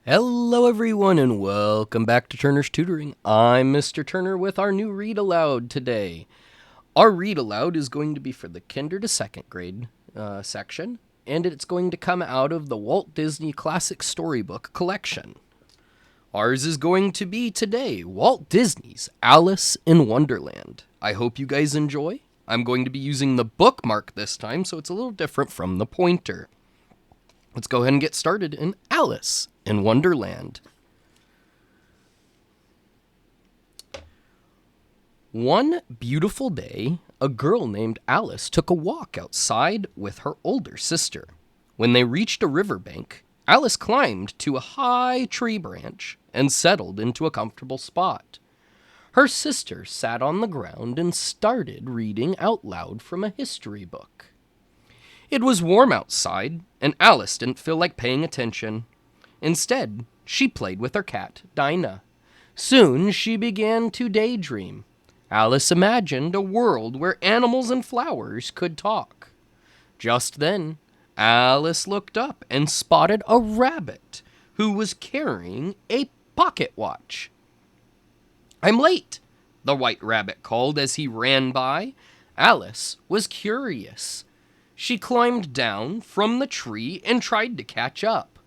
Hello everyone and welcome back to Turner's Tutoring. I'm Mr. Turner with our new Read Aloud today. Our Read Aloud is going to be for the kinder to second grade section, and it's going to come out of the Walt Disney Classic Storybook collection. Ours is going to be today Walt Disney's Alice in Wonderland. I hope you guys enjoy. I'm going to be using the bookmark this time, so it's a little different from the pointer. Let's go ahead and get started in Alice in Wonderland. One beautiful day, a girl named Alice took a walk outside with her older sister. When they reached a riverbank, Alice climbed to a high tree branch and settled into a comfortable spot. Her sister sat on the ground and started reading out loud from a history book. It was warm outside, and Alice didn't feel like paying attention. Instead, she played with her cat, Dinah. Soon, she began to daydream. Alice imagined a world where animals and flowers could talk. Just then, Alice looked up and spotted a rabbit who was carrying a pocket watch. "I'm late," the white rabbit called as he ran by. Alice was curious. She climbed down from the tree and tried to catch up.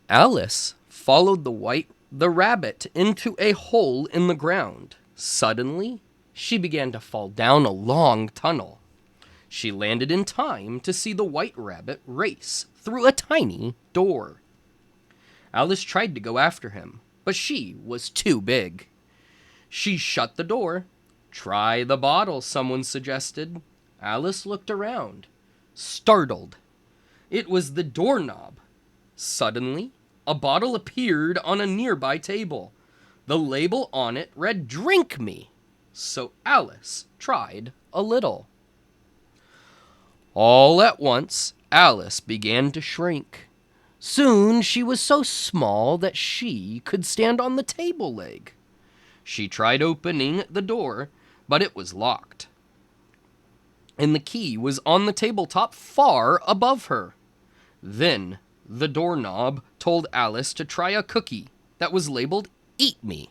Alice followed the rabbit into a hole in the ground. Suddenly, she began to fall down a long tunnel. She landed in time to see the white rabbit race through a tiny door. Alice tried to go after him, but she was too big. She shut the door. "Try the bottle," someone suggested. Alice looked around, startled. It was the doorknob. Suddenly, a bottle appeared on a nearby table. The label on it read "Drink Me," so Alice tried a little. All at once, Alice began to shrink. Soon she was so small that she could stand on the table leg. She tried opening the door, but it was locked. And the key was on the tabletop far above her. Then the doorknob told Alice to try a cookie that was labeled "Eat Me."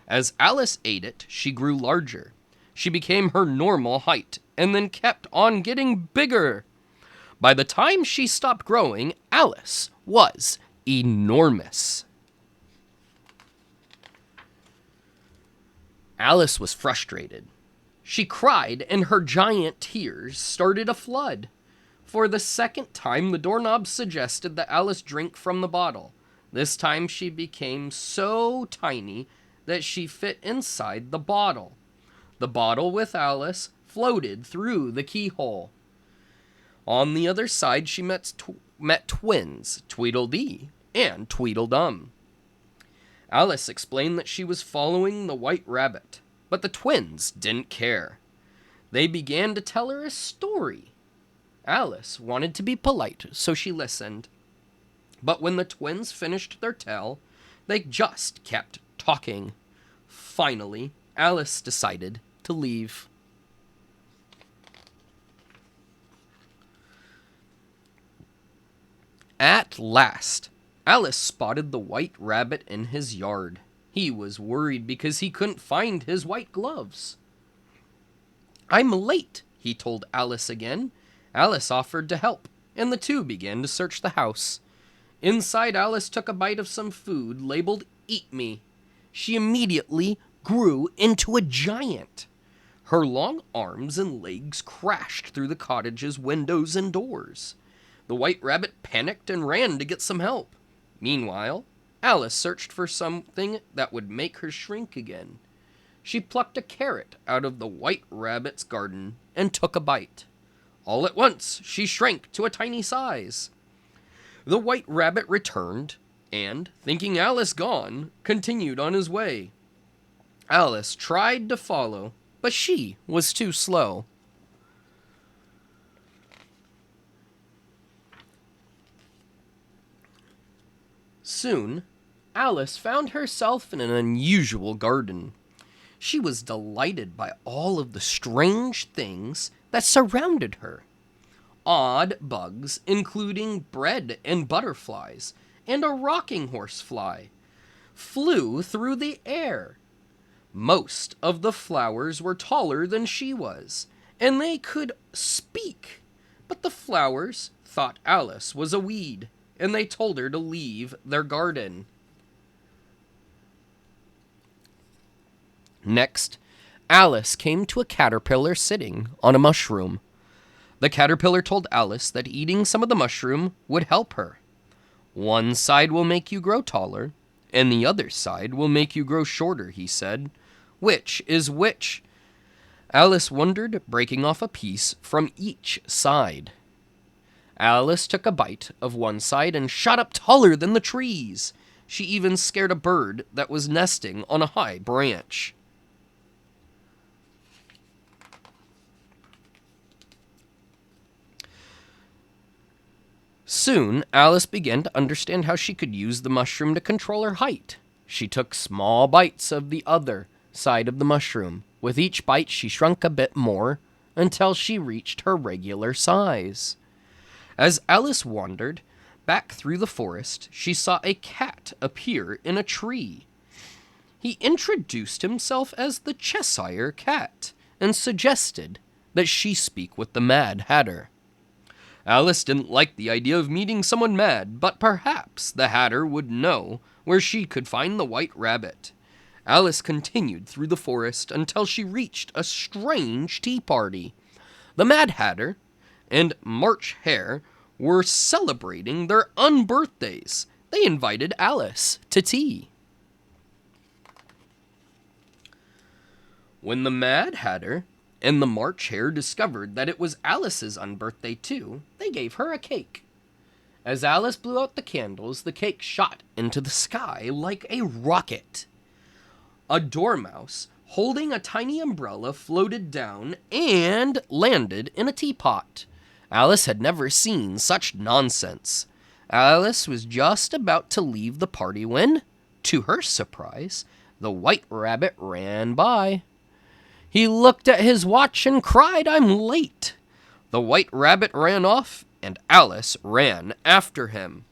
As Alice ate it, she grew larger. She became her normal height and then kept on getting bigger. By the time she stopped growing, Alice was enormous. Alice was frustrated. She cried, and her giant tears started a flood. For the second time, the doorknob suggested that Alice drink from the bottle. This time, she became so tiny that she fit inside the bottle. The bottle with Alice floated through the keyhole. On the other side, she met twins, Tweedledee and Tweedledum. Alice explained that she was following the white rabbit, but the twins didn't care. They began to tell her a story. Alice wanted to be polite, so she listened. But when the twins finished their tale, they just kept talking. Finally, Alice decided to leave. At last, Alice spotted the white rabbit in his yard. He was worried because he couldn't find his white gloves. "I'm late," he told Alice again. Alice offered to help, and the two began to search the house. Inside, Alice took a bite of some food labeled "Eat Me." She immediately grew into a giant. Her long arms and legs crashed through the cottage's windows and doors. The white rabbit panicked and ran to get some help. Meanwhile, Alice searched for something that would make her shrink again. She plucked a carrot out of the white rabbit's garden and took a bite. All at once, she shrank to a tiny size. The white rabbit returned and, thinking Alice gone, continued on his way. Alice tried to follow, but she was too slow. Soon, Alice found herself in an unusual garden. She was delighted by all of the strange things that surrounded her. Odd bugs, including bread and butterflies, and a rocking horse fly, flew through the air. Most of the flowers were taller than she was, and they could speak. But the flowers thought Alice was a weed, and they told her to leave their garden. Next, Alice came to a caterpillar sitting on a mushroom. The caterpillar told Alice that eating some of the mushroom would help her. One side will make you grow taller, and the other side will make you grow shorter, he said. Which is which? Alice wondered, breaking off a piece from each side. Alice took a bite of one side and shot up taller than the trees. She even scared a bird that was nesting on a high branch. Soon, Alice began to understand how she could use the mushroom to control her height. She took small bites of the other side of the mushroom. With each bite, she shrunk a bit more until she reached her regular size. As Alice wandered back through the forest, she saw a cat appear in a tree. He introduced himself as the Cheshire Cat and suggested that she speak with the Mad Hatter. Alice didn't like the idea of meeting someone mad, but perhaps the Hatter would know where she could find the White Rabbit. Alice continued through the forest until she reached a strange tea party. The Mad Hatter and March Hare were celebrating their unbirthdays. They invited Alice to tea. When the Mad Hatter and the March Hare discovered that it was Alice's unbirthday too, they gave her a cake. As Alice blew out the candles, the cake shot into the sky like a rocket. A dormouse holding a tiny umbrella floated down and landed in a teapot. Alice had never seen such nonsense. Alice was just about to leave the party when, to her surprise, the White Rabbit ran by. He looked at his watch and cried, "I'm late." The White Rabbit ran off, and Alice ran after him.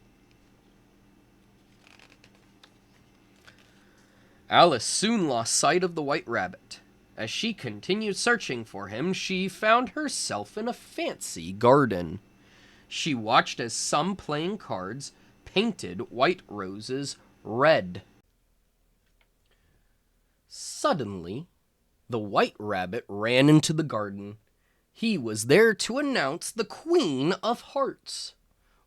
Alice soon lost sight of the White Rabbit. As she continued searching for him, she found herself in a fancy garden. She watched as some playing cards painted white roses red. Suddenly, the White Rabbit ran into the garden. He was there to announce the Queen of Hearts.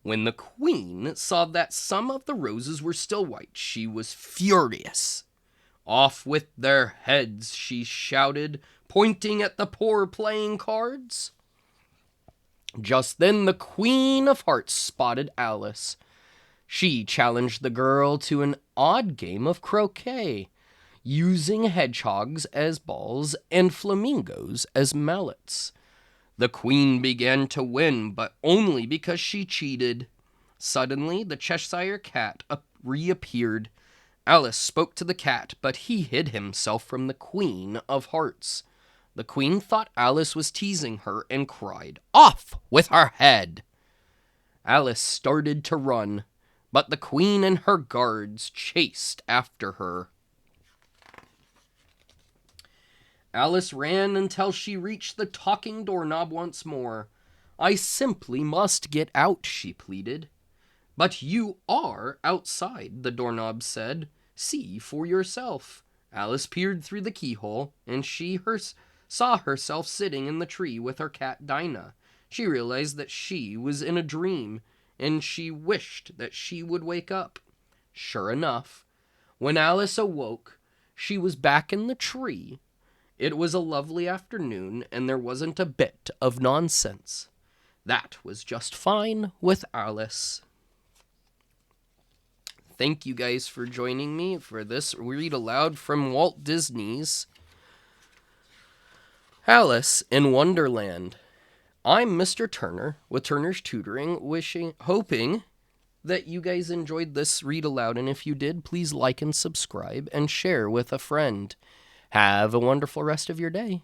When the Queen saw that some of the roses were still white, she was furious. "Off with their heads," she shouted, pointing at the poor playing cards. Just then the Queen of Hearts spotted Alice. She challenged the girl to an odd game of croquet, using hedgehogs as balls and flamingos as mallets. The Queen began to win, but only because she cheated. Suddenly, the Cheshire Cat reappeared. Alice spoke to the cat, but he hid himself from the Queen of Hearts. The Queen thought Alice was teasing her and cried, "Off with her head!" Alice started to run, but the Queen and her guards chased after her. Alice ran until she reached the talking doorknob once more. "I simply must get out," she pleaded. "But you are outside," the doorknob said. "See for yourself." Alice peered through the keyhole, and she saw herself sitting in the tree with her cat Dinah. She realized that she was in a dream, and she wished that she would wake up. Sure enough, when Alice awoke, she was back in the tree. It was a lovely afternoon, and there wasn't a bit of nonsense. That was just fine with Alice. Thank you guys for joining me for this read aloud from Walt Disney's Alice in Wonderland. I'm Mr. Turner with Turner's Tutoring, hoping that you guys enjoyed this read aloud, and if you did, please like and subscribe and share with a friend. Have a wonderful rest of your day.